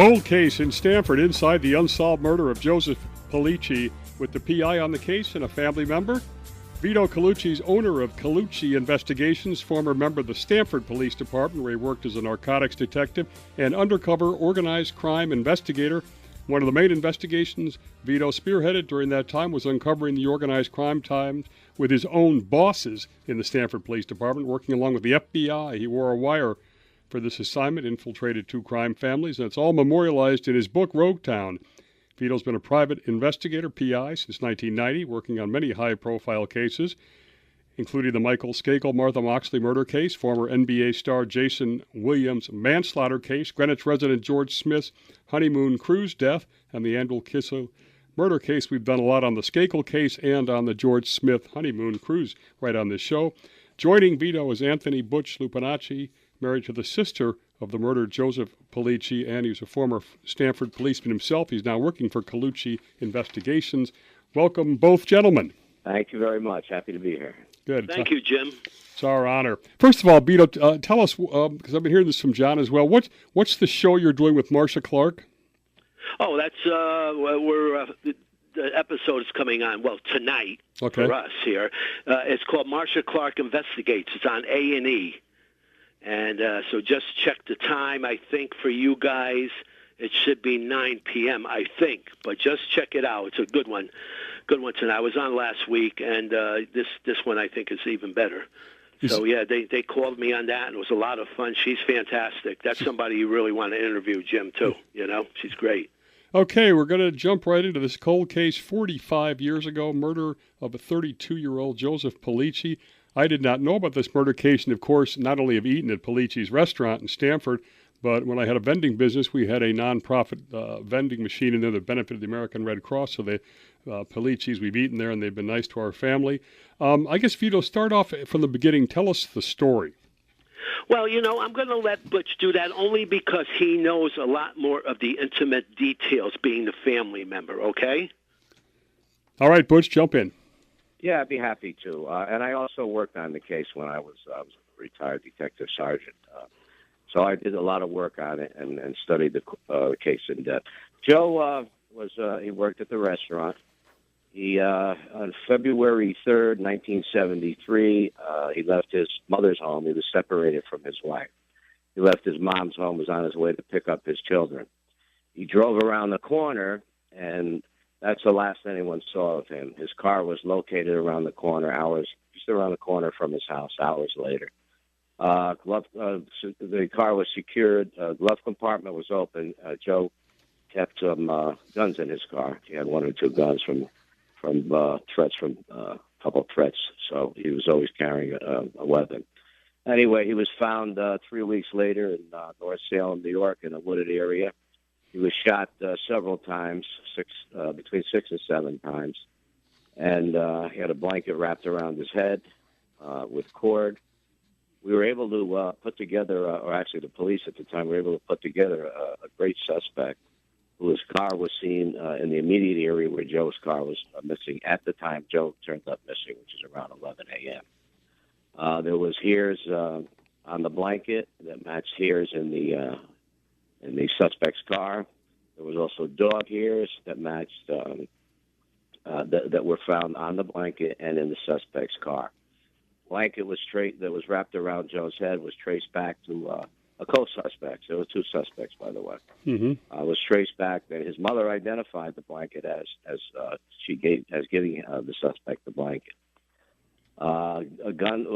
Cold case in Stamford inside the unsolved murder of Joseph Pellicci, with the PI on the case and a family member. Vito Colucci's owner of Colucci Investigations, former member of the Stamford Police Department, where he worked as a narcotics detective and undercover organized crime investigator. One of the main investigations Vito spearheaded during that time was uncovering the organized crime times with his own bosses in the Stamford Police Department, working along with the FBI. He wore a wire for this assignment, infiltrated two crime families, and it's all memorialized in his book, Rogue Town. Vito's been a private investigator, PI, since 1990, working on many high-profile cases, including the Michael Skakel, Martha Moxley murder case, former NBA star Jason Williams manslaughter case, Greenwich resident George Smith's honeymoon cruise death, and the Andrew Kissel murder case. We've done a lot on the Skakel case and on the George Smith honeymoon cruise right on this show. Joining Vito is Anthony Butch Lupinacci, married to the sister of the murdered Joseph Pellicci, and he was a former Stamford policeman himself. He's now working for Colucci Investigations. Welcome, both gentlemen. Thank you very much. Happy to be here. Good. Thank you, Jim. It's our honor. First of all, Vito, tell us, because I've been hearing this from John as well, what's the show you're doing with Marcia Clark? Oh, that's the episode is coming on, tonight for us here. It's called Marcia Clark Investigates. It's on A&E. And so just check the time. I think for you guys, it should be 9 p.m., I think. But just check it out. It's a good one. Good one tonight. I was on last week, and this one I think is even better. So, yeah, they called me on that, and it was a lot of fun. She's fantastic. That's somebody you really want to interview, Jim, too. You know, she's great. Okay, we're going to jump right into this cold case. 45 years ago, murder of a 32-year-old Joseph Pellicci. I did not know about this murder case, and of course, not only have eaten at Pellicci's restaurant in Stamford, but when I had a vending business, we had a non-profit vending machine in there that benefited the American Red Cross. So the Pellicci's, we've eaten there, and they've been nice to our family. I guess, Vito, start off from the beginning. Tell us the story. Well, you know, I'm going to let Butch do that only because he knows a lot more of the intimate details, being the family member, okay? All right, Butch, jump in. Yeah, I'd be happy to. And I also worked on the case when I was a retired detective sergeant. So I did a lot of work on it and studied the case in depth. Joe he worked at the restaurant. He on February 3rd, 1973, he left his mother's home. He was separated from his wife. He left his mom's home, was on his way to pick up his children. He drove around the corner, and that's the last anyone saw of him. His car was located around the corner, just around the corner from his house, hours later. The car was secured. Glove compartment was open. Joe kept some guns in his car. He had one or two guns from threats, from a couple of threats. So he was always carrying a weapon. Anyway, he was found 3 weeks later in North Salem, New York, in a wooded area. He was shot several times, between 6 and 7 times. And he had a blanket wrapped around his head with cord. We were able to put together, or actually the police at the time were able to put together a great suspect whose car was seen in the immediate area where Joe's car was missing at the time Joe turned up missing, which is around 11 a.m. There was hairs on the blanket that matched hairs in the suspect's car. There was also dog hairs that matched that were found on the blanket and in the suspect's car. Blanket that was wrapped around Joe's head was traced back to a co-suspect. There were 2 suspects, by the way. Mm-hmm. Was traced back. His mother identified the blanket as giving the suspect the blanket. A gun.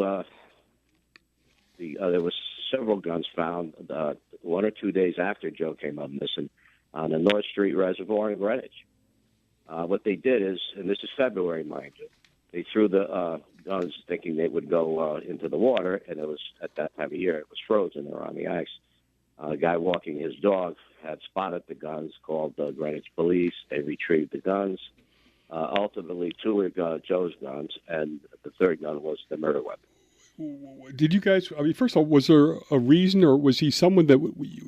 There was several guns found 1 or 2 days after Joe came up missing on the North Street Reservoir in Greenwich. What they did is, and this is February, mind you, they threw the guns thinking they would go into the water, and it was, at that time of year, it was frozen. They were on the ice. A guy walking his dog had spotted the guns, called Greenwich police. They retrieved the guns. Ultimately, 2 were Joe's guns, and the 3rd gun was the murder weapon. Did you guys, first of all, was there a reason, or was he someone that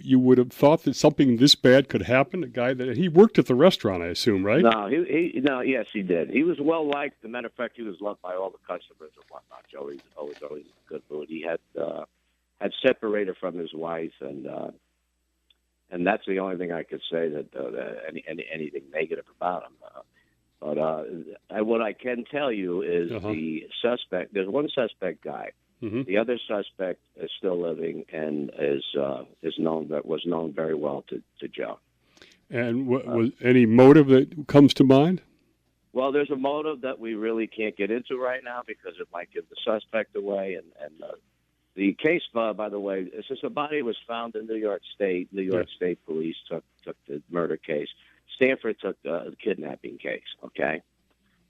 you would have thought that something this bad could happen? A guy that, he worked at the restaurant, I assume, right? No, yes, he did. He was well liked. As a matter of fact, he was loved by all the customers and whatnot. Joe was always in good mood. He had separated from his wife, and and that's the only thing I could say that anything negative about him. But what I can tell you is the suspect. There's one suspect guy. Mm-hmm. The other suspect is still living and was known very well to Joe. And was any motive that comes to mind? Well, there's a motive that we really can't get into right now because it might give the suspect away. And the case, by the way, since the body was found in New York State Police took the murder case. Stamford took the kidnapping case. Okay,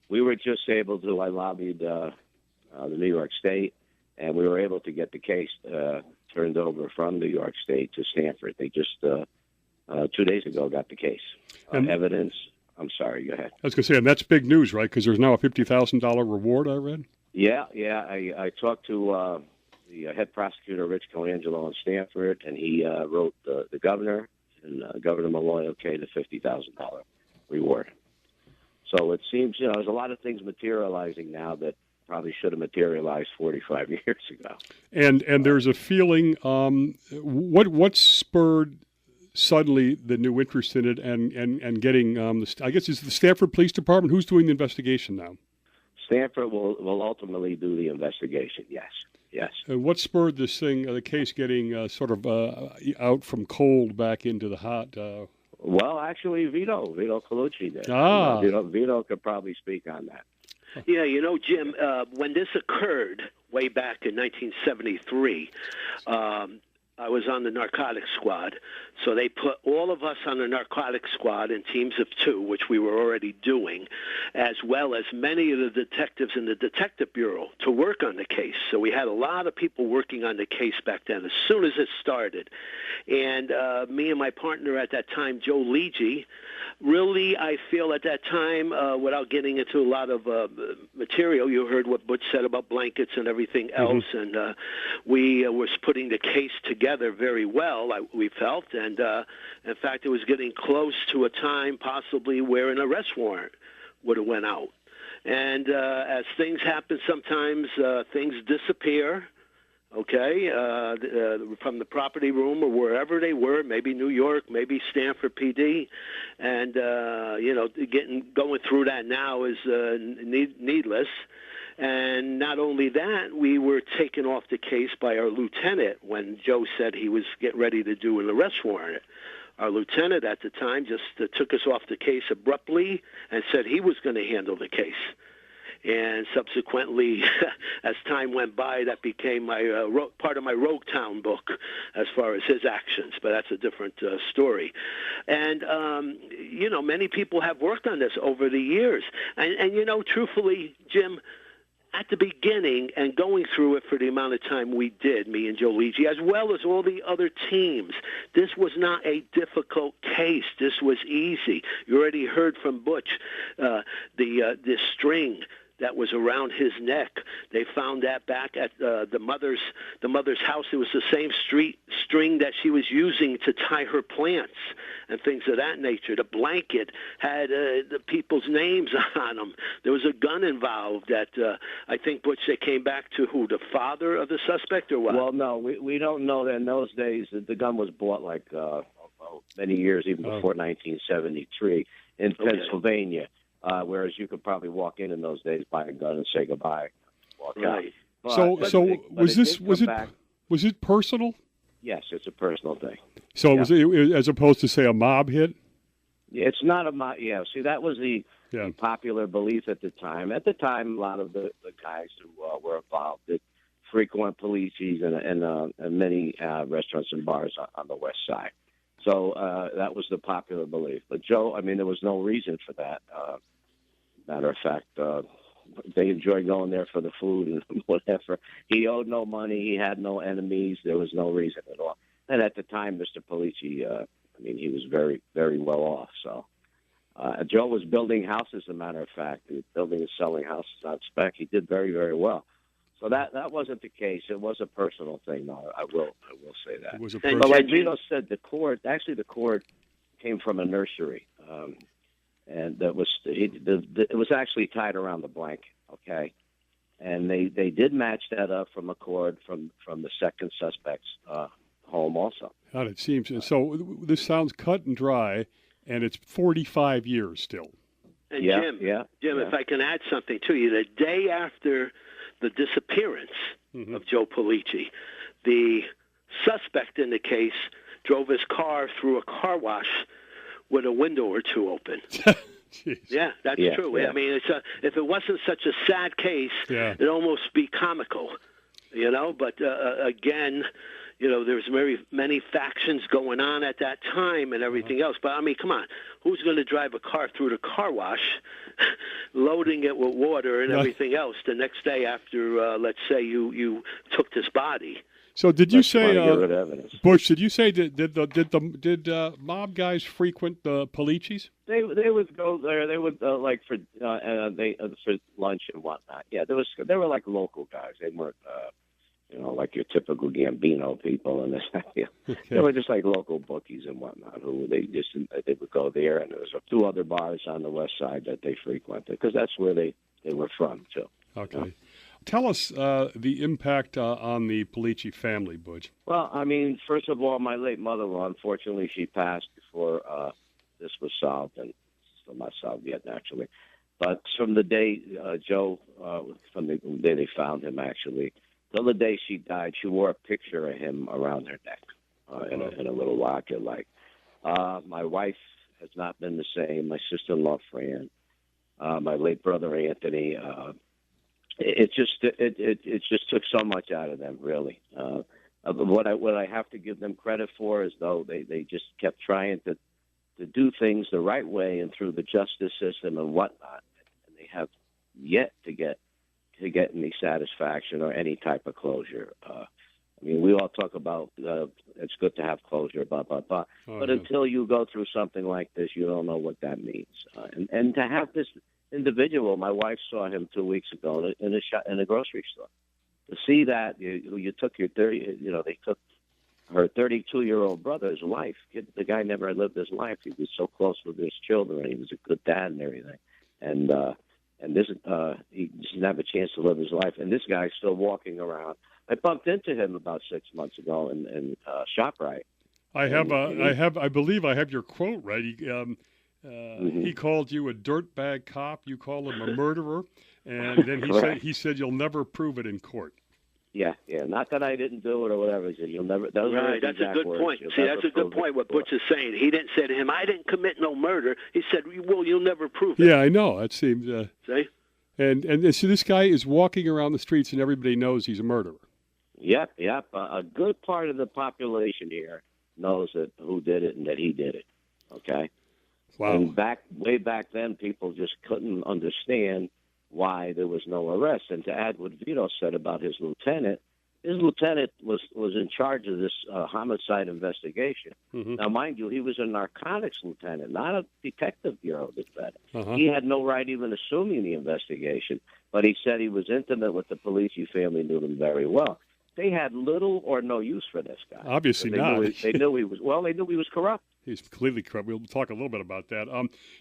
we were just able to. I lobbied the New York State, and we were able to get the case turned over from New York State to Stamford. They just 2 days ago got the case. Evidence. I'm sorry, go ahead. I was going to say, and that's big news, right? Because there's now a $50,000 reward, I read. Yeah. I talked to the head prosecutor, Rich Colangelo in Stamford, and he wrote the governor, and Governor Malloy okayed the $50,000 reward. So it seems, there's a lot of things materializing now that probably should have materialized 45 years ago. And there's a feeling, what spurred suddenly the new interest in it and getting, I guess it's the Stamford Police Department? Who's doing the investigation now? Stamford will ultimately do the investigation, yes. And what spurred this thing, the case getting sort of out from cold back into the hot? Well, actually, Vito Colucci did. Vito could probably speak on that. Yeah, Jim, when this occurred way back in 1973, I was on the narcotics squad, so they put all of us on the narcotics squad in teams of 2, which we were already doing, as well as many of the detectives in the detective bureau to work on the case. So we had a lot of people working on the case back then as soon as it started. And me and my partner at that time, Joe Leggi, really, I feel at that time, without getting into a lot of material, you heard what Butch said about blankets and everything else, and we was putting the case together very well, we felt, and in fact, it was getting close to a time possibly where an arrest warrant would have went out. And as things happen, sometimes things disappear. Okay, from the property room or wherever they were, maybe New York, maybe Stamford PD, and going through that now is needless. And not only that, we were taken off the case by our lieutenant when Joe said he was getting ready to do an arrest warrant. Our lieutenant at the time just took us off the case abruptly and said he was going to handle the case. And subsequently, as time went by, that became my part of my Rogue Town book as far as his actions, but that's a different story. And, many people have worked on this over the years. And truthfully, Jim, at the beginning and going through it for the amount of time we did, me and Joe Leggi, as well as all the other teams, this was not a difficult case. This was easy. You already heard from Butch, the string that was around his neck. They found that back at the mother's house. It was the same string that she was using to tie her plants and things of that nature. The blanket had the people's names on them. There was a gun involved that I think, Butch, they came back to who, the father of the suspect or what? Well, no, we don't know that in those days. The gun was bought many years, even before 1973 in Pennsylvania. Whereas you could probably walk in those days, buy a gun, and say goodbye, walk out. Was it personal? Yes, it's a personal thing. So was it, as opposed to say a mob hit? It's not a mob. Yeah, see, that was the popular belief at the time. At the time, a lot of the guys who were involved did frequent Pellicci's and many restaurants and bars on the West Side. So that was the popular belief. But Joe, there was no reason for that. Matter of fact, they enjoyed going there for the food and whatever. He owed no money. He had no enemies. There was no reason at all. And at the time, Mr. Pellicci, he was very, very well off. So Joe was building houses, as a matter of fact. He was building and selling houses on spec. He did very, very well. So that wasn't the case. It was a personal thing, though. I will say that. It was a but like Vito said, the cord came from a nursery, and it was actually tied around the blanket. Okay, and they did match that up from a cord from the second suspect's home also. God, it seems. So this sounds cut and dry, and it's 45 years still. And Jim, if I can add something to you, the day after the disappearance of Joe Pellicci, the suspect in the case drove his car through a car wash with a window or two open. Yeah, that's true. Yeah. I mean, if it wasn't such a sad case, it'd almost be comical, But again, there's very many factions going on at that time and everything else. But I mean, come on, who's going to drive a car through the car wash, loading it with water and everything else the next day after, let's say, you took this body? So did you say, Butch? Did you say did mob guys frequent the Pellicci's? They would go there. They would for lunch and whatnot. Yeah, they were like local guys. They weren't like your typical Gambino people, and they were just like local bookies and whatnot. Who they would go there, and there was 2 other bars on the west side that they frequented because that's where they were from too. Okay. Tell us the impact on the Pellicci family, Butch. Well, I mean, first of all, my late mother-in-law, unfortunately, she passed before this was solved, and still not solved yet, naturally. But from the day Joe, from the day they found him, actually, till the day she died, she wore a picture of him around her neck in a little locket. My wife has not been the same. My sister-in-law, Fran, my late brother, Anthony. It just took so much out of them, really. What I have to give them credit for is though they just kept trying to do things the right way and through the justice system and whatnot, and they have yet to get any satisfaction or any type of closure. I mean, we all talk about it's good to have closure, blah blah blah, but until you go through something like this, you don't know what that means. And to have this individual, my wife saw him 2 weeks ago in a grocery store. To see that you took your they took her 32-year-old brother's life. The guy never lived his life. He was so close with his children. He was a good dad and everything. And this he didn't have a chance to live his life. And this guy's still walking around. I bumped into him about 6 months ago in ShopRite. I believe I have your quote right. He called you a dirtbag cop. You called him a murderer, and then he said you'll never prove it in court. Yeah. Not that I didn't do it or whatever. He said you'll never. Right. That's a good point. See, that's a good point. What Butch is saying. He didn't say to him, "I didn't commit no murder." He said, "Well, you'll never prove it." Yeah, I know. It seems. See. And so this guy is walking around the streets, and everybody knows he's a murderer. Yep. A good part of the population here knows who did it and that he did it. Okay. Wow. And way back then, people just couldn't understand why there was no arrest. And to add what Vito said about his lieutenant was in charge of this homicide investigation. Mm-hmm. Now, mind you, he was a narcotics lieutenant, not a detective bureau defendant. He had no right even assuming the investigation, but he said he was intimate with the Pellicci family, knew them very well. They had little or no use for this guy. Obviously not. They knew he was corrupt. He's completely corrupt. We'll talk a little bit about that.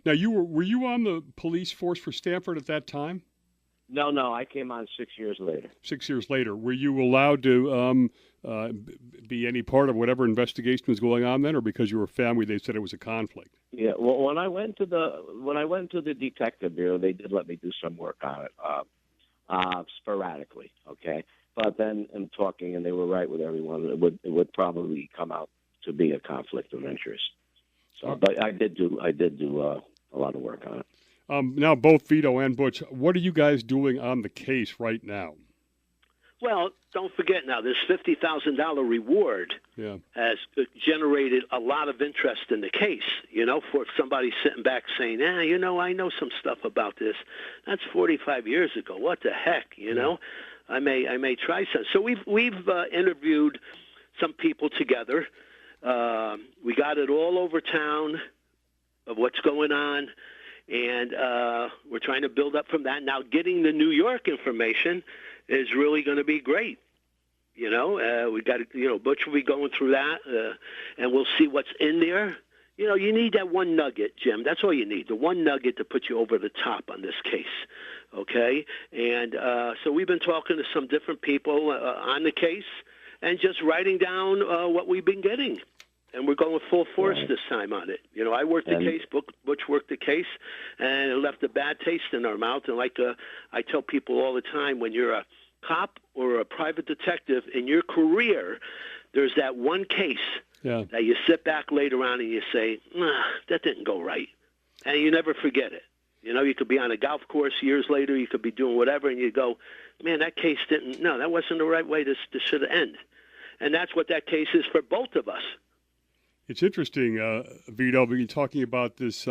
Now, were you on the police force for Stamford at that time? No. I came on 6 years later. 6 years later. Were you allowed to be any part of whatever investigation was going on then, or because you were family, they said it was a conflict? Yeah. Well, when I went to the detective bureau, they did let me do some work on it sporadically. Okay. But then in talking, and they were right with everyone, it would probably come out to be a conflict of interest. So, but I did do a lot of work on it. Now, both Vito and Butch, what are you guys doing on the case right now? Well, don't forget now, this $50,000 reward has generated a lot of interest in the case, for somebody sitting back saying, I know some stuff about this. That's 45 years ago. What the heck, I may try some. So we've interviewed some people together. We got it all over town of what's going on, and we're trying to build up from that. Now, getting the New York information is really going to be great. We got to, Butch will be going through that, and we'll see what's in there. You need that one nugget, Jim. That's all you need, the one nugget to put you over the top on this case, okay? And so we've been talking to some different people on the case, and just writing down what we've been getting. And we're going full force this time on it. You know, I worked the case, Butch worked the case, and it left a bad taste in our mouth. And like I tell people all the time, when you're a cop or a private detective in your career, there's that one case that you sit back later on and you say, that didn't go right. And you never forget it. You know, you could be on a golf course years later, you could be doing whatever, and you go, man, that case that wasn't the right way this should end. And that's what that case is for both of us. It's interesting, Vito, we've been talking about this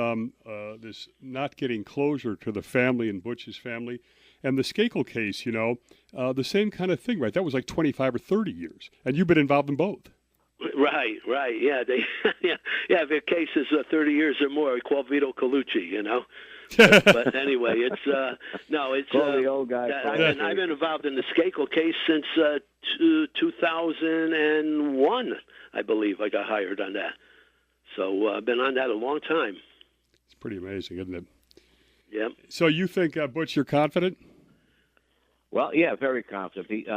this not getting closure to the family and Butch's family. And the Skakel case, you know, the same kind of thing, right? That was like 25 or 30 years. And you've been involved in both. Right. Yeah, if your case is 30 years or more, we call Vito Colucci, you know. But anyway, it's the old guy. I've been involved in the Skakel case since 2001, I believe. I got hired on that, so I've been on that a long time. It's pretty amazing, isn't it? Yeah. So you think, Butch, you're confident? Well, yeah, very confident.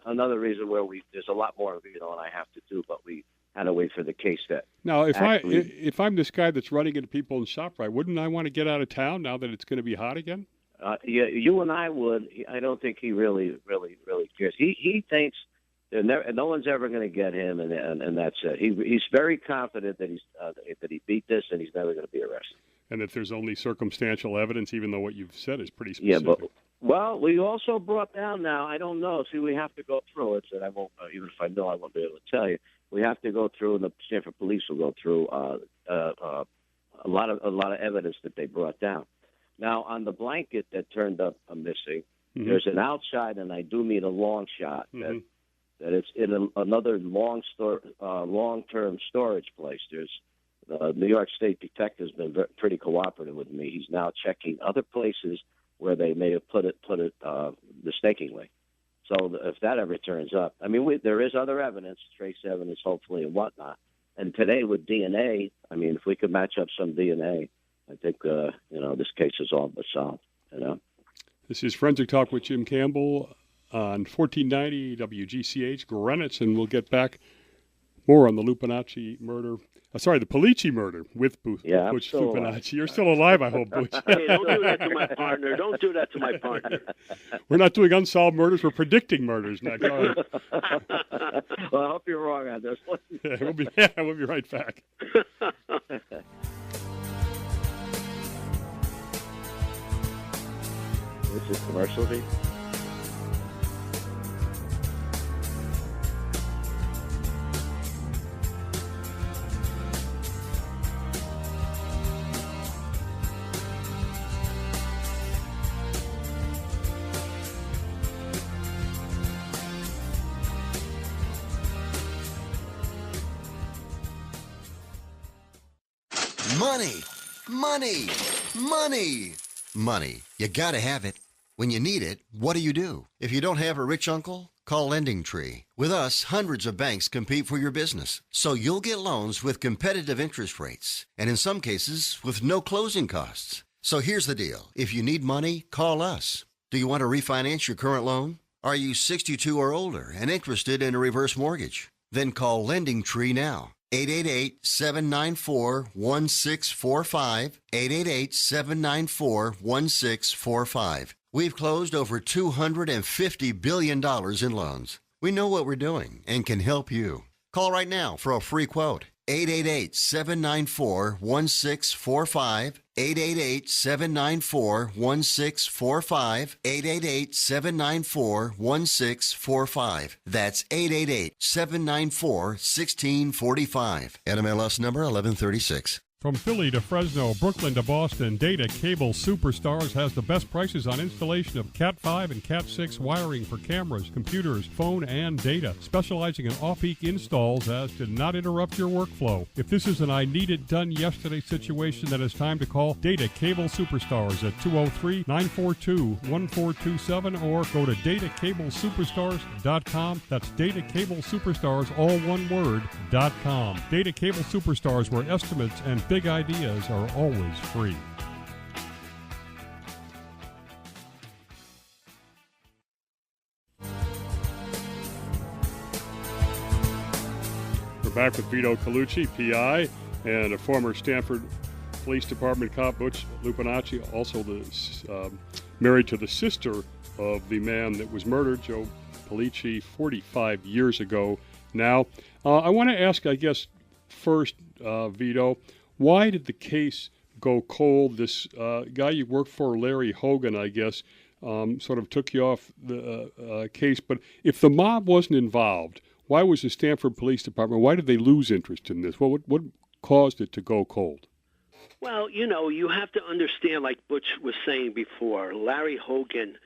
Another reason where there's a lot more, and I have to do, but we had to wait for the case that. Now, if I'm this guy that's running into people in ShopRite, wouldn't I want to get out of town now that it's going to be hot again? Yeah, you and I would. I don't think he really cares. He thinks no one's ever going to get him, and that's it. He's very confident that he beat this, and he's never going to be arrested. And that there's only circumstantial evidence, even though what you've said is pretty specific. Yeah, but we also brought down now. I don't know. See, we have to go through it, and I won't. Even if I know, I won't be able to tell you. We have to go through, and the Stamford police will go through a lot of evidence that they brought down. Now, on the blanket that turned up missing, there's an outside, and I do mean a long shot that it's in another long-term storage place. There's New York State detective's been pretty cooperative with me. He's now checking other places where they may have put it mistakenly. So if that ever turns up, I mean, there is other evidence, trace evidence, hopefully, and whatnot. And today with DNA, I mean, if we could match up some DNA, I think, this case is all but solved, you know. This is Forensic Talk with Jim Campbell on 1490 WGCH, Greenwich, and we'll get back more on the Lupinacci murder. The Pellicci murder with Butch Lupinacci. You're still alive, I hope, Butch. Hey, don't do that to my partner. Don't do that to my partner. We're not doing unsolved murders. We're predicting murders now. Well, I hope you're wrong on this one. We'll be right back. This is commercial, V? Money, money, money, money. You gotta have it. When you need it, what do? If you don't have a rich uncle, call Lending Tree. With us, hundreds of banks compete for your business, so you'll get loans with competitive interest rates, and in some cases, with no closing costs. So here's the deal. If you need money, call us. Do you want to refinance your current loan? Are you 62 or older and interested in a reverse mortgage? Then call Lending Tree now. 888-794-1645, 888-794-1645. We've closed over $250 billion in loans. We know what we're doing and can help you. Call right now for a free quote. 888-794-1645, 888-794-1645, 888-794-1645. That's 888-794-1645. NMLS number 1136. From Philly to Fresno, Brooklyn to Boston, Data Cable Superstars has the best prices on installation of Cat 5 and Cat 6 wiring for cameras, computers, phone, and data, specializing in off-peak installs as to not interrupt your workflow. If this is an I need it done yesterday situation, then it's time to call Data Cable Superstars at 203-942-1427 or go to datacablesuperstars.com. That's Data Cable Superstars, all one word, .com. Data Cable Superstars, where estimates and big ideas are always free. back with Vito Colucci, PI, and a former Stamford Police Department cop, Butch Lupinacci, also married to the sister of the man that was murdered, Joe Pellicci, 45 years ago now. I want to ask, I guess, first, Vito, why did the case go cold? This guy you worked for, Larry Hogan, I guess, sort of took you off the case. But if the mob wasn't involved, why was the Stamford Police Department, why did they lose interest in this? What caused it to go cold? Well, you have to understand, like Butch was saying before, Larry Hogan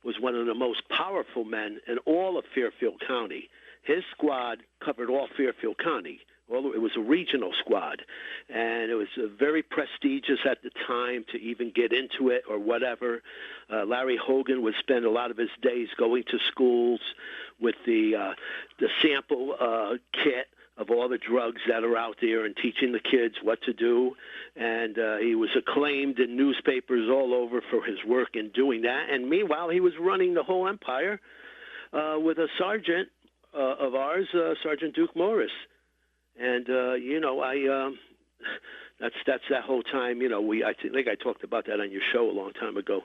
was one of the most powerful men in all of Fairfield County. His squad covered all Fairfield County. It was a regional squad, and it was very prestigious at the time to even get into it or whatever. Larry Hogan would spend a lot of his days going to schools with the sample kit of all the drugs that are out there and teaching the kids what to do. And he was acclaimed in newspapers all over for his work in doing that. And meanwhile, he was running the whole empire with a sergeant of ours, Sergeant Duke Morris. And, that's that whole time, I think I talked about that on your show a long time ago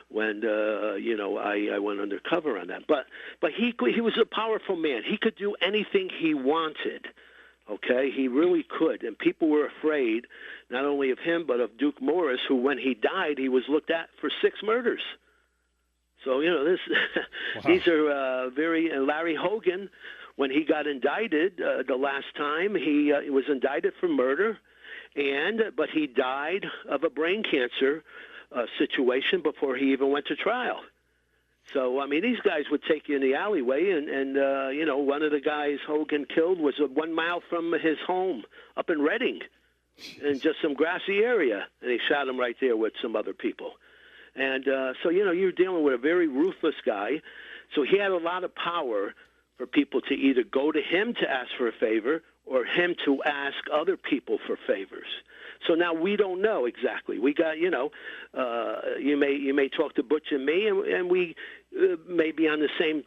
when, I went undercover on that. But he was a powerful man. He could do anything he wanted, okay? He really could. And people were afraid not only of him but of Duke Morris, who, when he died, he was looked at for 6 murders. So, this wow. These are and Larry Hogan, when he got indicted the last time, he was indicted for murder, but he died of a brain cancer situation before he even went to trial. So, these guys would take you in the alleyway, and one of the guys Hogan killed was 1 mile from his home up in Reading, in just some grassy area, and he shot him right there with some other people. And so, you're dealing with a very ruthless guy, so he had a lot of power for people to either go to him to ask for a favor or him to ask other people for favors. So now we don't know exactly. We got, you may talk to Butch and me, and we may be on the same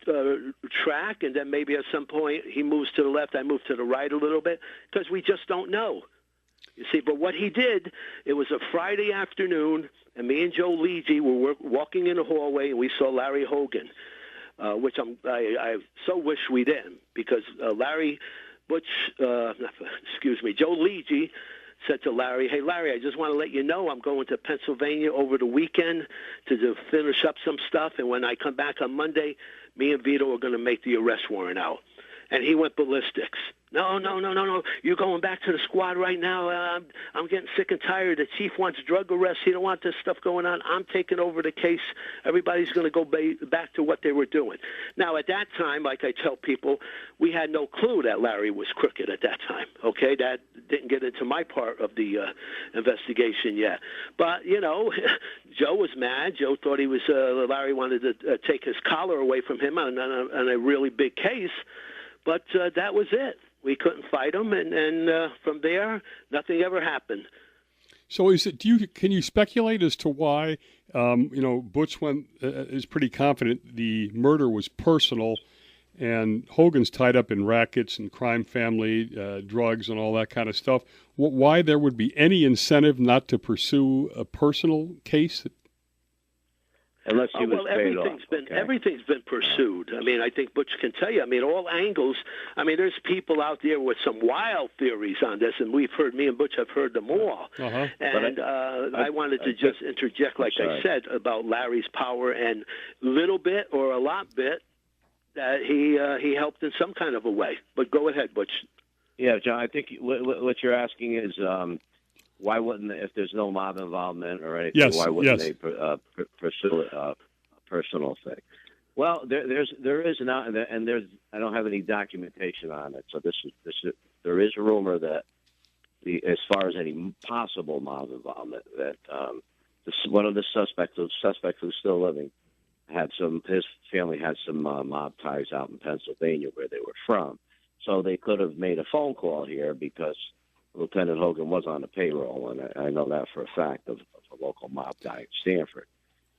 track, and then maybe at some point he moves to the left, I move to the right a little bit, because we just don't know. You see, but what he did, it was a Friday afternoon, and me and Joe Ligi were walking in the hallway, and we saw Larry Hogan. Which I so wish we didn't, because Joe Ligi said to Larry, "Hey, Larry, I just want to let you know I'm going to Pennsylvania over the weekend to finish up some stuff, and when I come back on Monday, me and Vito are going to make the arrest warrant out." And he went ballistics. No. You're going back to the squad right now. I'm getting sick and tired. The chief wants drug arrests. He don't want this stuff going on. I'm taking over the case. Everybody's going to go back to what they were doing. Now, at that time, like I tell people, we had no clue that Larry was crooked at that time, okay? That didn't get into my part of the investigation yet. But, Joe was mad. Joe thought Larry wanted to take his collar away from him on a really big case. But that was it. We couldn't fight him, and from there, nothing ever happened. So, can you speculate as to why? Butch is pretty confident the murder was personal, and Hogan's tied up in rackets and crime family, drugs, and all that kind of stuff. Why there would be any incentive not to pursue a personal case? Unless he was paid off. Everything's been pursued. I think Butch can tell you. All angles. There's people out there with some wild theories on this, and me and Butch have heard them all. Uh-huh. And I wanted to just interject, like I said, about Larry's power and little bit or a lot bit that he helped in some kind of a way. But go ahead, Butch. Yeah, John, I think what you're asking is why wouldn't, if there's no mob involvement or anything, why wouldn't they pursue a personal thing? Well, there is not, and I don't have any documentation on it. So there is a rumor that as far as any possible mob involvement, that one of the suspect who's still living, his family had some mob ties out in Pennsylvania where they were from. So they could have made a phone call here because Lieutenant Hogan was on the payroll, and I know that for a fact, of a local mob guy at Stamford,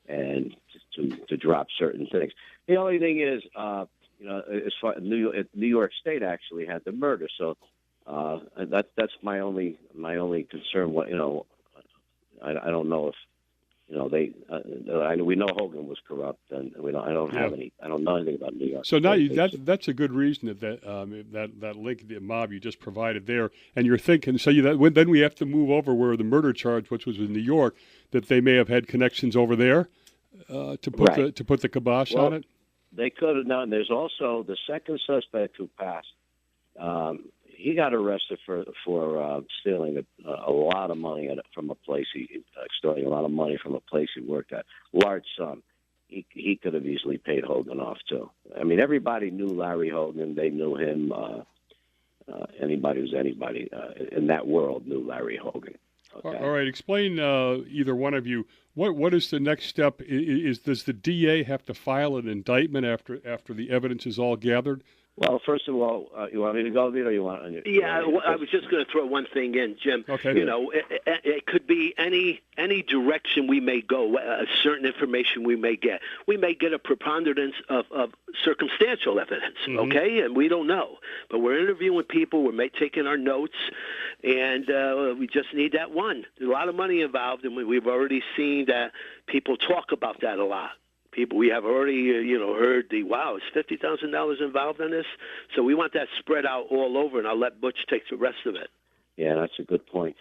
and to drop certain things. The only thing is, as far New York State actually had the murder, so That's my only concern. What I don't know if we know Hogan was corrupt, and I don't know anything about New York. So now that's a good reason that link, the mob you just provided there, and you're thinking. So then we have to move over where the murder charge, which was in New York, that they may have had connections over there to put the kibosh on it. They could have done. There's also the second suspect who passed. He got arrested for stealing a lot of money from a place. Extorting a lot of money from a place he worked at, large sum. He could have easily paid Hogan off too. I mean, everybody knew Larry Hogan. They knew him. Anybody who's anybody in that world knew Larry Hogan. Okay? All right. Explain, either one of you, what is the next step? Does the DA have to file an indictment after the evidence is all gathered? Well, first of all, you want me to go, Vito? I was just going to throw one thing in, Jim. Okay. It could be any direction we may go, certain information we may get. We may get a preponderance of circumstantial evidence, okay? And we don't know. But we're interviewing people, we're taking our notes, and we just need that one. There's a lot of money involved, and we've already seen that people talk about that a lot. We have already, heard it's $50,000 involved in this. So we want that spread out all over, and I'll let Butch take the rest of it. Yeah, that's a good point.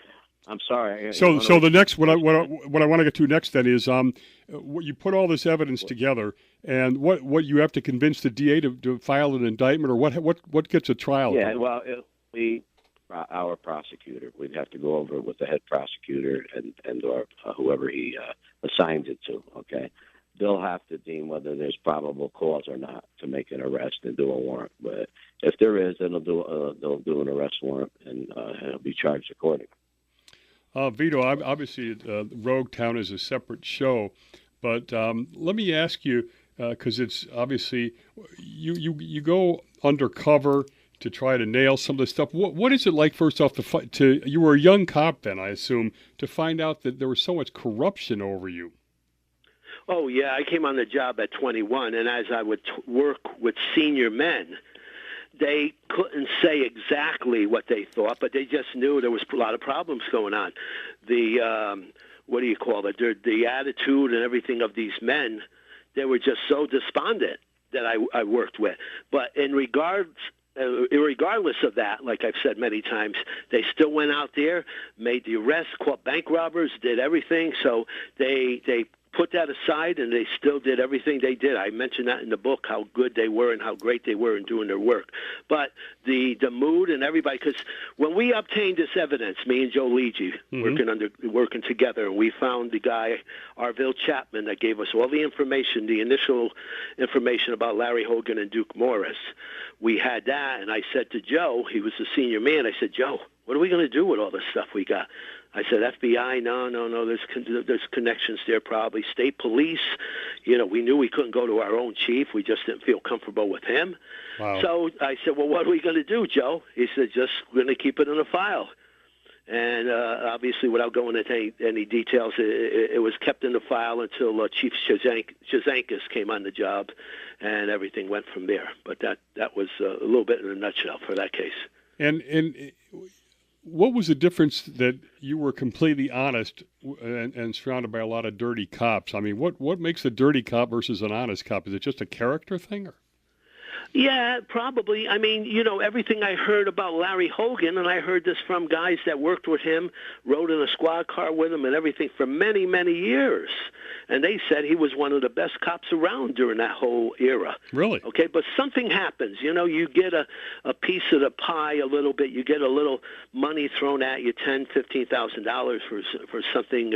I'm sorry. So the next, what I want to get to next then is, you put all this evidence together, and what you have to convince the DA to file an indictment, or what gets a trial? Yeah, well, our prosecutor, we'd have to go over it with the head prosecutor and or whoever he assigns it to. Okay. They'll have to deem whether there's probable cause or not to make an arrest and do a warrant. But if there is, then they'll do an arrest warrant and he'll be charged accordingly. Vito, obviously, Rogue Town is a separate show, but let me ask you, because it's obviously you go undercover to try to nail some of the stuff. What is it like, first off, you were a young cop then, I assume, to find out that there was so much corruption over you? Oh, yeah, I came on the job at 21, and as I would work with senior men, they couldn't say exactly what they thought, but they just knew there was a lot of problems going on. The, the attitude and everything of these men, they were just so despondent that I worked with. But regardless of that, like I've said many times, they still went out there, made the arrest, caught bank robbers, did everything. So they put that aside, and they still did everything they did. I mentioned that in the book, how good they were and how great they were in doing their work. But the mood and everybody, because when we obtained this evidence, me and Joe Ligi, working together, and we found the guy, Arville Chapman, that gave us all the information, the initial information about Larry Hogan and Duke Morris. We had that, and I said to Joe, he was the senior man, I said, Joe, what are we going to do with all this stuff we got? I said, FBI, no, there's connections there probably. State police, we knew we couldn't go to our own chief. We just didn't feel comfortable with him. Wow. So I said, well, what are we going to do, Joe? He said, just going to keep it in a file. And obviously, without going into any details, it was kept in the file until Chief Shazankis came on the job, and everything went from there. But that was a little bit in a nutshell for that case. And what was the difference that you were completely honest and surrounded by a lot of dirty cops? I mean, what makes a dirty cop versus an honest cop? Is it just a character thing? Or? Yeah, probably. I mean, everything I heard about Larry Hogan, and I heard this from guys that worked with him, rode in a squad car with him and everything for many, many years. And they said he was one of the best cops around during that whole era. Really? Okay, but something happens. You get a piece of the pie a little bit. You get a little money thrown at you, $10,000, $15,000 for something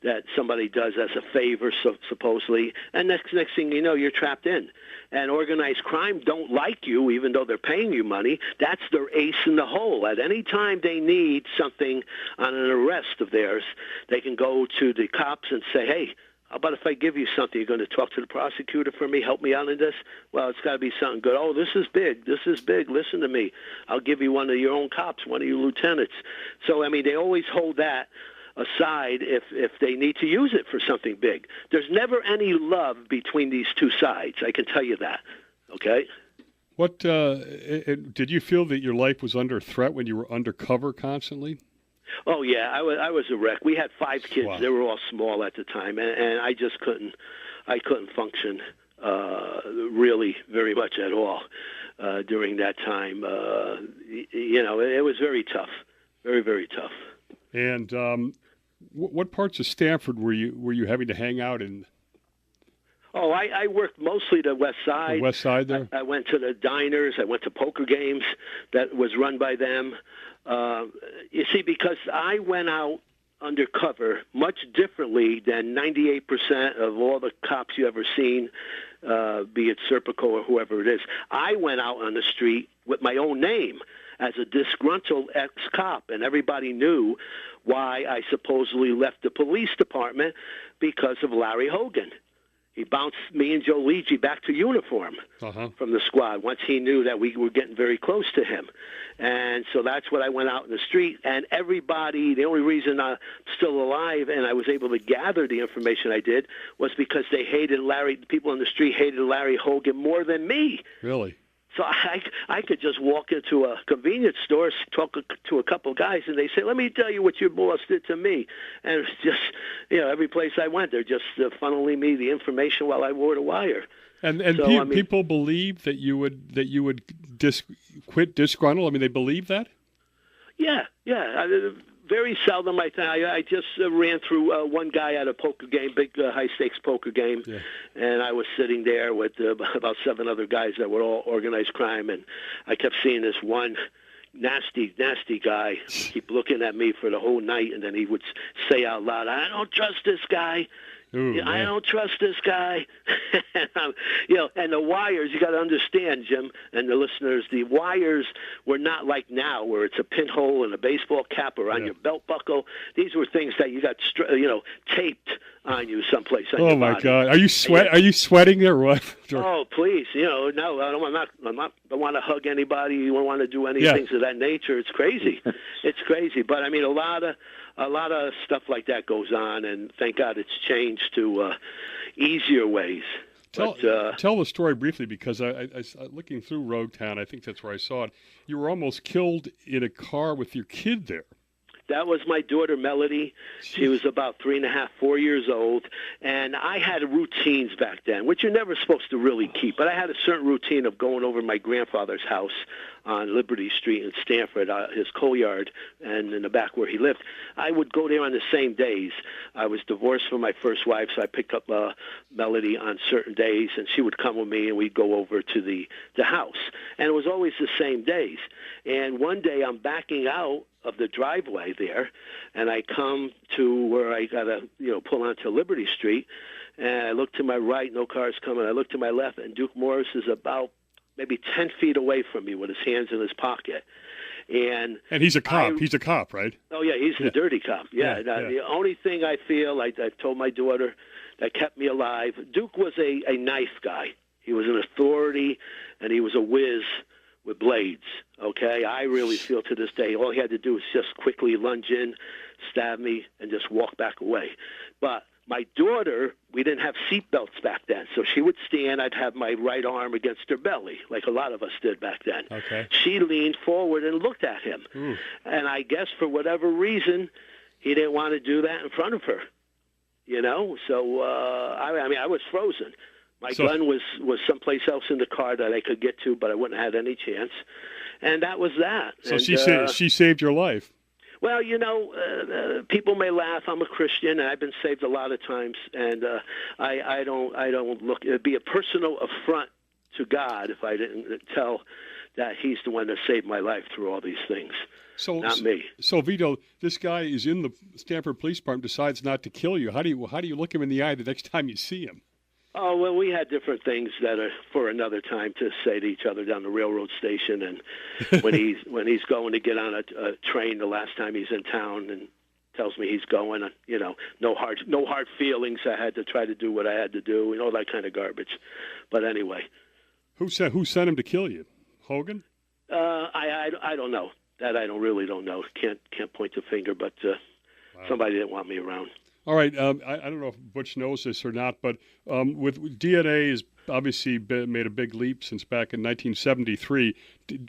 that somebody does as a favor, supposedly. And next thing you know, you're trapped in. And organized crime don't like you, even though they're paying you money. That's their ace in the hole. At any time they need something on an arrest of theirs, they can go to the cops and say, hey, how about if I give you something? You're going to talk to the prosecutor for me, help me out in this? Well, it's got to be something good. Oh, this is big. Listen to me. I'll give you one of your own cops, one of your lieutenants. So, I mean, they always hold that aside if they need to use it for something big. There's never any love between these two sides. I can tell you that. Okay? What did you feel that your life was under threat when you were undercover constantly? Oh yeah, I was a wreck. We had 5 kids. Wow. They were all small at the time, and I just couldn't function really very much at all during that time. It was very tough, very, very tough. And what parts of Stamford were you having to hang out in? Oh, I worked mostly the West Side. The West Side there? I went to the diners. I went to poker games that was run by them. You see, because I went out undercover much differently than 98% of all the cops you ever seen, be it Serpico or whoever it is. I went out on the street with my own name as a disgruntled ex-cop, and everybody knew why I supposedly left the police department because of Larry Hogan. He bounced me and Joe Ligi back to uniform from the squad once he knew that we were getting very close to him. And so that's what I went out in the street. And everybody, the only reason I'm still alive and I was able to gather the information I did was because they hated Larry. People on the street hated Larry Hogan more than me. Really? So I could just walk into a convenience store, talk to a couple guys, and they say, "Let me tell you what your boss did to me." And it's just, every place I went, they're just funneling me the information while I wore the wire. And so, people believe that you would quit disgruntled. I mean, they believe that. Yeah. Very seldom, I just ran through one guy at a poker game, big high-stakes poker game, and I was sitting there with about 7 other guys that were all organized crime, and I kept seeing this one nasty guy keep looking at me for the whole night, and then he would say out loud, "I don't trust this guy." Ooh, I don't trust this guy. And the wires, you got to understand, Jim, and the listeners, the wires were not like now where it's a pinhole and a baseball cap or on your belt buckle. These were things that you got, taped on you someplace on your my body. God. Are you sweating there or what? Oh, please. No, I don't want to hug anybody. You don't want to do any things of that nature. It's crazy. It's crazy. But, I mean, a lot of stuff like that goes on, and thank God it's changed to easier ways. Tell the story briefly, because I looking through Roguetown, I think that's where I saw it. You were almost killed in a car with your kid there. That was my daughter, Melody. She was about 3.5, 4 years old. And I had routines back then, which you're never supposed to really keep. But I had a certain routine of going over to my grandfather's house on Liberty Street in Stamford, his coal yard, and in the back where he lived. I would go there on the same days. I was divorced from my first wife, so I picked up Melody on certain days, and she would come with me, and we'd go over to the house. And it was always the same days. And one day I'm backing out of the driveway there, and I come to where I got to, pull onto Liberty Street, and I look to my right, no cars coming. I look to my left, and Duke Morris is about maybe 10 feet away from me with his hands in his pocket. And he's a cop. He's a cop, right? Oh, yeah, he's the dirty cop. Yeah. The only thing I feel, I've told my daughter, that kept me alive, Duke was a nice guy. He was an authority, and he was a whiz with blades, okay? I really feel to this day all he had to do was just quickly lunge in, stab me, and just walk back away. But my daughter, we didn't have seat belts back then, so she would stand, I'd have my right arm against her belly, like a lot of us did back then. Okay. She leaned forward and looked at him. Ooh. And I guess for whatever reason, he didn't want to do that in front of her, So, I was frozen. My gun was someplace else in the car that I could get to, but I wouldn't have had any chance. And that was that. So she saved your life. Well, people may laugh. I'm a Christian, and I've been saved a lot of times. And I don't look. It'd be a personal affront to God if I didn't tell that He's the one that saved my life through all these things. Not me. So Vito, this guy is in the Stamford Police Department, decides not to kill you. How do you look him in the eye the next time you see him? Oh, well, we had different things that are for another time to say to each other down the railroad station, and when he's going to get on a train the last time he's in town and tells me he's going, no hard feelings. I had to try to do what I had to do, and all that kind of garbage. But anyway, who sent him to kill you? Hogan? I don't know. That I don't know. Can't point the finger, but somebody didn't want me around. All right, I don't know if Butch knows this or not, but with DNA is obviously made a big leap since back in 1973.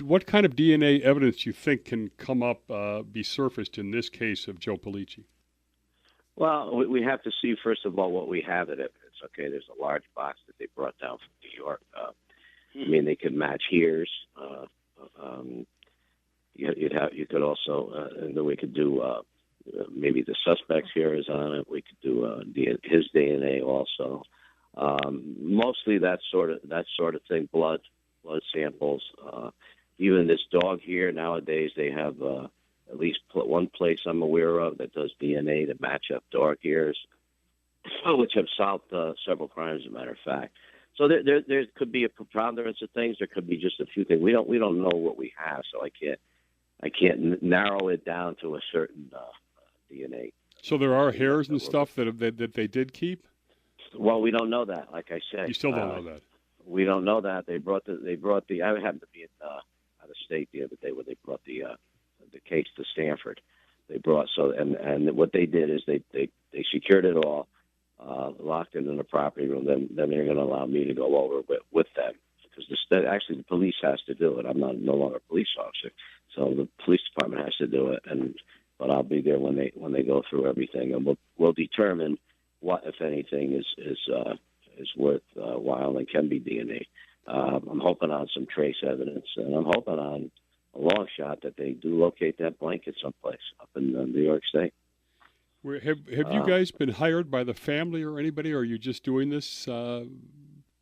What kind of DNA evidence do you think can come up, be surfaced in this case of Joe Pellicci? Well, we have to see, first of all, what we have at evidence. Okay, there's a large box that they brought down from New York. I mean, they could match ears. You could also, and then we could do maybe the suspect's hair is on it. We could do his DNA also. Mostly that sort of thing. Blood samples. Even this dog here nowadays, they have at least one place I'm aware of that does DNA to match up dog ears, which have solved several crimes, as a matter of fact. So there could be a preponderance of things. There could be just a few things. We don't know what we have, so I can't narrow it down to a certain DNA. So there are hairs and stuff that they did keep? Well, we don't know that. Like I said, you still don't know that. We don't know that. They brought the. I happened to be out of state the other day when they brought the case to Stamford. They brought and what they did is they secured it all, locked it in the property room. Then they're going to allow me to go over with them because actually the police has to do it. I'm no longer a police officer, so the police department has to do it. But I'll be there when they go through everything, and we'll determine what, if anything, is worth while and can be DNA. I'm hoping on some trace evidence, and I'm hoping on a long shot that they do locate that blanket someplace up in New York State. Have you guys been hired by the family or anybody, or are you just doing this to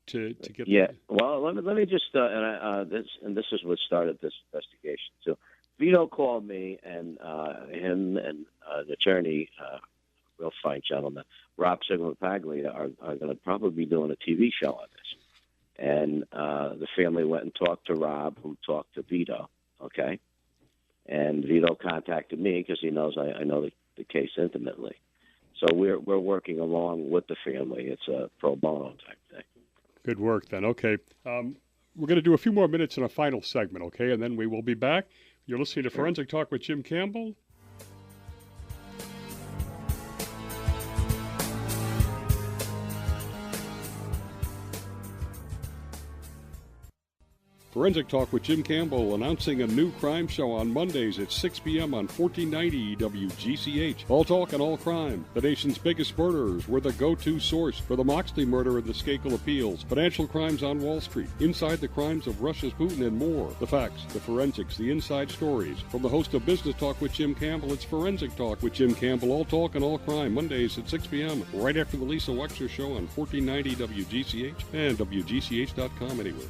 get? Yeah. Well, let me just this is what started this investigation. So Vito called me, and him and an attorney, real fine gentleman, Rob Sigmund-Paglia, are going to probably be doing a TV show on this. And the family went and talked to Rob, who talked to Vito. Okay, and Vito contacted me because he knows I know the case intimately. So we're working along with the family. It's a pro bono type thing. Good work then. Okay, we're going to do a few more minutes in a final segment. Okay, and then we will be back. You're listening to Forensic Talk with Jim Campbell. Forensic Talk with Jim Campbell, announcing a new crime show on Mondays at 6 p.m. on 1490 WGCH. All talk and all crime. The nation's biggest murderers. We're the go-to source for the Moxley murder and the Skakel appeals. Financial crimes on Wall Street. Inside the crimes of Russia's Putin and more. The facts, the forensics, the inside stories. From the host of Business Talk with Jim Campbell, it's Forensic Talk with Jim Campbell. All talk and all crime. Mondays at 6 p.m. right after the Lisa Wexler show on 1490 WGCH and WGCH.com anywhere.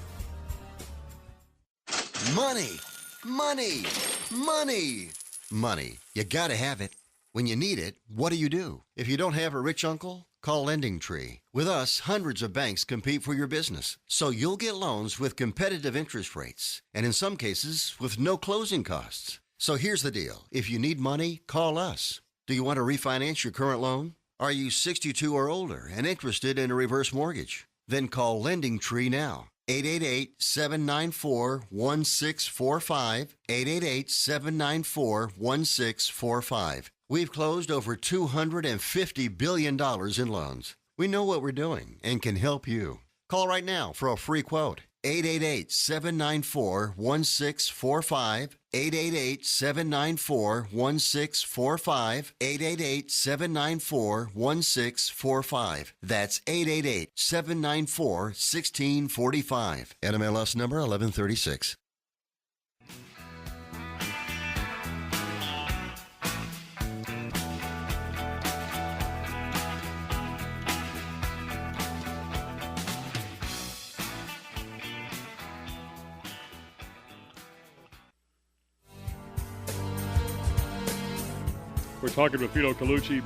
Money, money, money, money. You gotta have it. When you need it, what do? If you don't have a rich uncle, call Lending Tree. With us, hundreds of banks compete for your business, so you'll get loans with competitive interest rates, and in some cases, with no closing costs. So here's the deal. If you need money, call us. Do you want to refinance your current loan? Are you 62 or older and interested in a reverse mortgage? Then call Lending Tree now. 888-794-1645, 888-794-1645. We've closed over $250 billion in loans. We know what we're doing and can help you. Call right now for a free quote. 888-794-1645, 888-794-1645, 888-794-1645. That's 888-794-1645. NMLS number 1136. We're talking with Vito Colucci,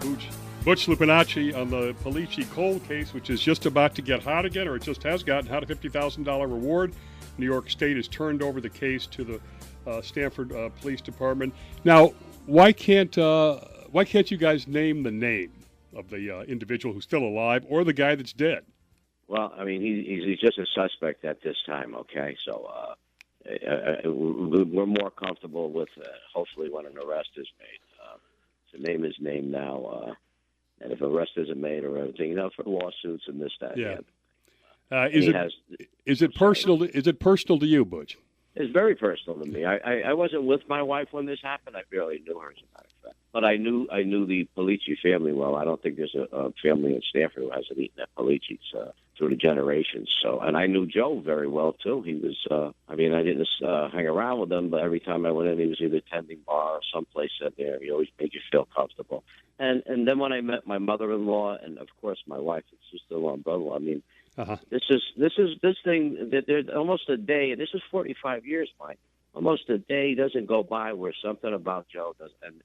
Butch Lupinacci on the Pellicci cold case, which is just about to get hot again, or it just has gotten hot. A $50,000 reward. New York State has turned over the case to the Stamford Police Department. Now, why can't you guys name the name of the individual who's still alive or the guy that's dead? Well, I mean, he's just a suspect at this time. Okay, so we're more comfortable with hopefully when an arrest is made. To name his name now, and if arrest isn't made or anything, for lawsuits and this, that, yeah. Is it personal? Is it personal to you, Butch? It's very personal to me. I wasn't with my wife when this happened. I barely knew her, as a matter of fact. But I knew the Pellicci family well. I don't think there's a family in Stamford who hasn't eaten at Pellicci's through the generations. So, and I knew Joe very well too. He was, I didn't hang around with him, but every time I went in, he was either tending bar or someplace in there. He always made you feel comfortable. And then when I met my mother-in-law and of course my wife and sister-in-law and brother-in-law, I mean, this thing that there's almost a day. This is 45 years, Mike. Almost a day doesn't go by where something about Joe does and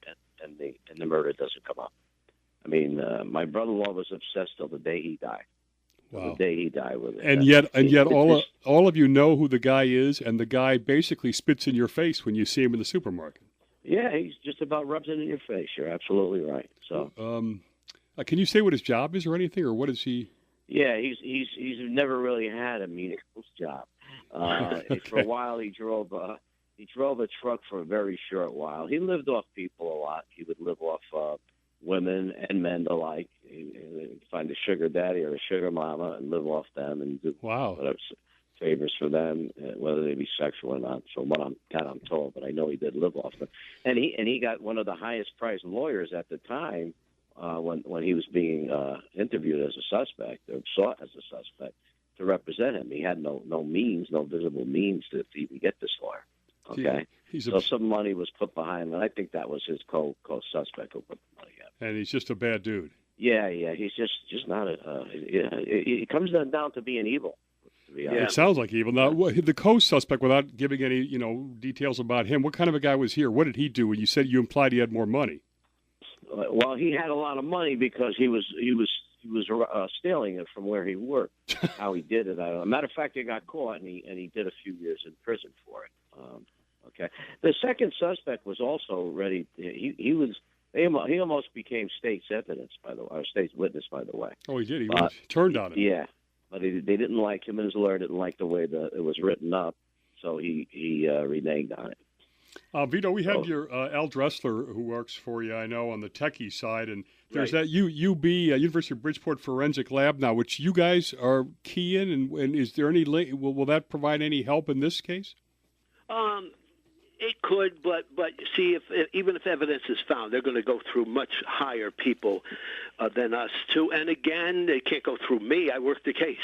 the murder doesn't come up. I mean, my brother-in-law was obsessed till the day he died. Wow. The day he died with it. And yet, all of you know who the guy is, and the guy basically spits in your face when you see him in the supermarket. Yeah, he's just about rubs it in your face. You're absolutely right. So, can you say what his job is or anything, or what is he? Yeah, he's never really had a meaningful job. Okay. For a while, he drove a truck for a very short while. He lived off people a lot. He would live off women and men alike. He'd find a sugar daddy or a sugar mama and live off them and do whatever favors for them, whether they be sexual or not. So I'm told, but I know he did live off them. And he got one of the highest priced lawyers at the time when he was being interviewed as a suspect or sought as a suspect to represent him. He had no visible means to even get this lawyer. Okay, so some money was put behind him, and I think that was his co-suspect who put the money in. And he's just a bad dude. Yeah, he's just not it comes down to being evil. To be honest. It sounds like evil. Now, the co-suspect, without giving any details about him, what kind of a guy was he, or what did he do? When you implied he had more money. Well, he had a lot of money because he was stealing it from where he worked. How he did it, I don't know. Matter of fact, he got caught and he did a few years in prison for it. Okay. The second suspect was also ready. He almost became state's evidence, by the way, or state's witness, by the way. Oh, he did. He was turned on him. Yeah, but they didn't like him, and his lawyer didn't like the way it was written up, so he reneged on it. Vito, we had your Al Dressler, who works for you, I know, on the techie side, and there's that UB, University of Bridgeport Forensic Lab now, which you guys are key in, and is there any will that provide any help in this case? It could, but see, even if evidence is found, they're going to go through much higher people than us too. And again, they can't go through me. I worked the case.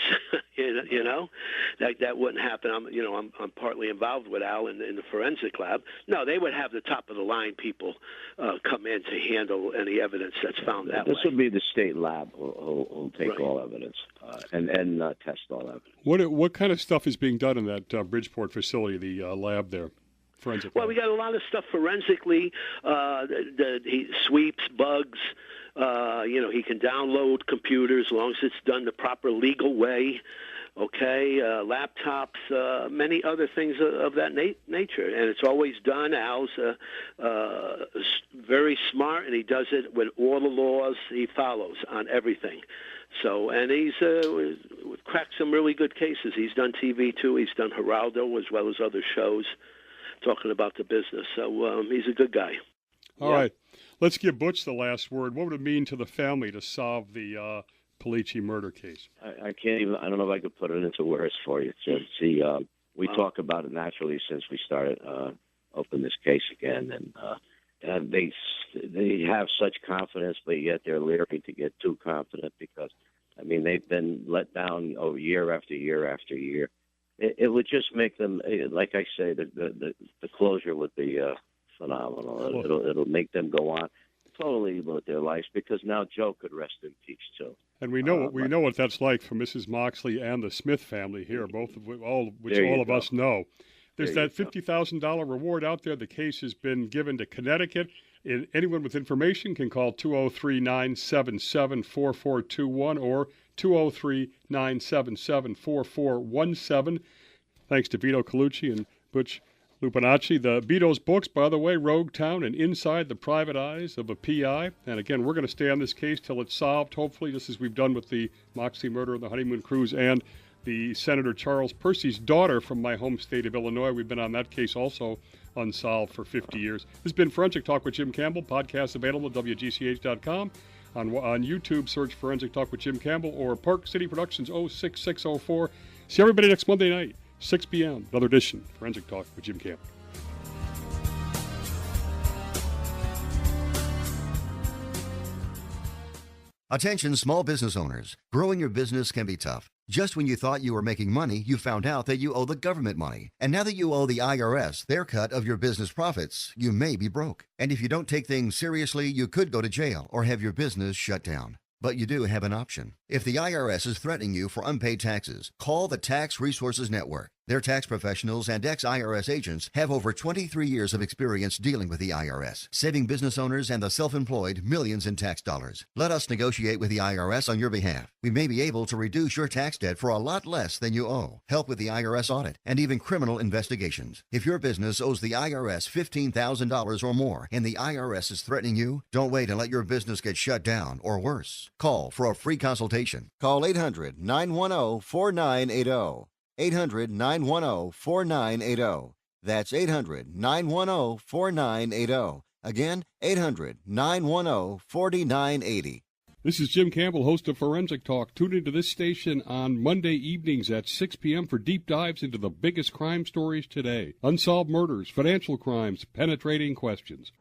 you know, that wouldn't happen. I'm partly involved with Al in the forensic lab. No, they would have the top of the line people come in to handle any evidence that's found that way. This would be the state lab who'll take all evidence and test all evidence. What kind of stuff is being done in that Bridgeport facility, the lab there? Well, we got a lot of stuff forensically. He sweeps bugs. He can download computers as long as it's done the proper legal way. Okay, laptops, many other things of that nature, and it's always done. Al's very smart, and he does it with all the laws he follows on everything. So, and he's cracked some really good cases. He's done TV too. He's done Geraldo as well as other shows talking about the business. So he's a good guy. All right. Let's give Butch the last word. What would it mean to the family to solve the Pellicci murder case? I can't even, I don't know if I could put it into words for you, Jim. See, we talk about it naturally since we started opening this case again. And they have such confidence, but yet they're leery to get too confident because, they've been let down year after year after year. It would just make them, like I say, the closure would be phenomenal. It'll make them go on totally with their lives because now Joe could rest in peace too. And we know what that's like for Mrs. Moxley and the Smith family here, both of which all of us know. There's that $50,000 reward out there. The case has been given to Connecticut. Anyone with information can call 203-977-4421 or 203-977-4417. Thanks to Vito Colucci and Butch Lupinacci. The Vito's books, by the way, Rogue Town and Inside the Private Eyes of a PI. And again, we're going to stay on this case till it's solved, hopefully, just as we've done with the Moxley murder, the honeymoon cruise, and the Senator Charles Percy's daughter from my home state of Illinois. We've been on that case also unsolved for 50 years. This has been Forensic Talk with Jim Campbell. Podcast available at WGCH.com. On YouTube, search Forensic Talk with Jim Campbell or Park City Productions 06604. See everybody next Monday night, 6 p.m., another edition of Forensic Talk with Jim Campbell. Attention small business owners. Growing your business can be tough. Just when you thought you were making money, you found out that you owe the government money. And now that you owe the IRS their cut of your business profits, you may be broke. And if you don't take things seriously, you could go to jail or have your business shut down. But you do have an option. If the IRS is threatening you for unpaid taxes, call the Tax Resources Network. Their tax professionals and ex-IRS agents have over 23 years of experience dealing with the IRS, saving business owners and the self-employed millions in tax dollars. Let us negotiate with the IRS on your behalf. We may be able to reduce your tax debt for a lot less than you owe, help with the IRS audit, and even criminal investigations. If your business owes the IRS $15,000 or more and the IRS is threatening you, don't wait and let your business get shut down or worse. Call for a free consultation. Call 800-910-4980. 800-910-4980. That's 800-910-4980. Again, 800-910-4980. This is Jim Campbell, host of Forensic Talk. Tune into this station on Monday evenings at 6 p.m. for deep dives into the biggest crime stories today. Unsolved murders, financial crimes, penetrating questions.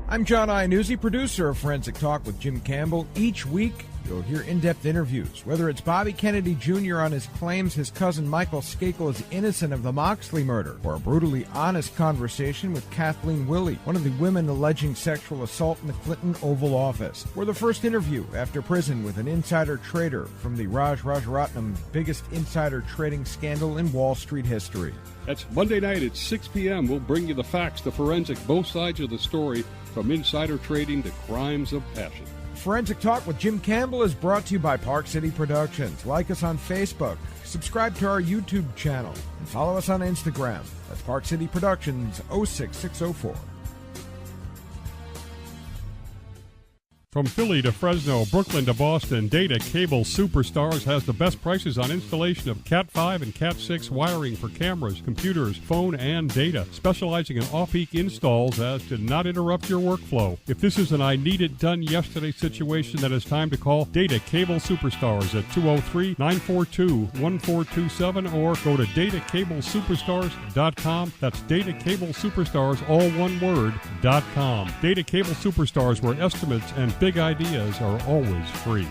I'm John Iannuzzi, producer of Forensic Talk with Jim Campbell. Each week, you'll hear in-depth interviews, whether it's Bobby Kennedy Jr. on his claims his cousin Michael Skakel is innocent of the Moxley murder, or a brutally honest conversation with Kathleen Willey, one of the women alleging sexual assault in the Clinton Oval Office, or the first interview after prison with an insider trader from the Raj Rajaratnam biggest insider trading scandal in Wall Street history. That's Monday night at 6 p.m. We'll bring you the facts, the forensic, both sides of the story, from insider trading to crimes of passion. Forensic Talk with Jim Campbell is brought to you by Park City Productions. Like us on Facebook, subscribe to our YouTube channel, and follow us on Instagram. That's Park City Productions 06604. From Philly to Fresno, Brooklyn to Boston, Data Cable Superstars has the best prices on installation of Cat 5 and Cat 6 wiring for cameras, computers, phone, and data, specializing in off-peak installs as to not interrupt your workflow. If this is an I need it done yesterday situation, then it's time to call Data Cable Superstars at 203-942-1427 or go to datacablesuperstars.com. That's Data Cable Superstars, all one word, .com. Data Cable Superstars, where estimates and big ideas are always free.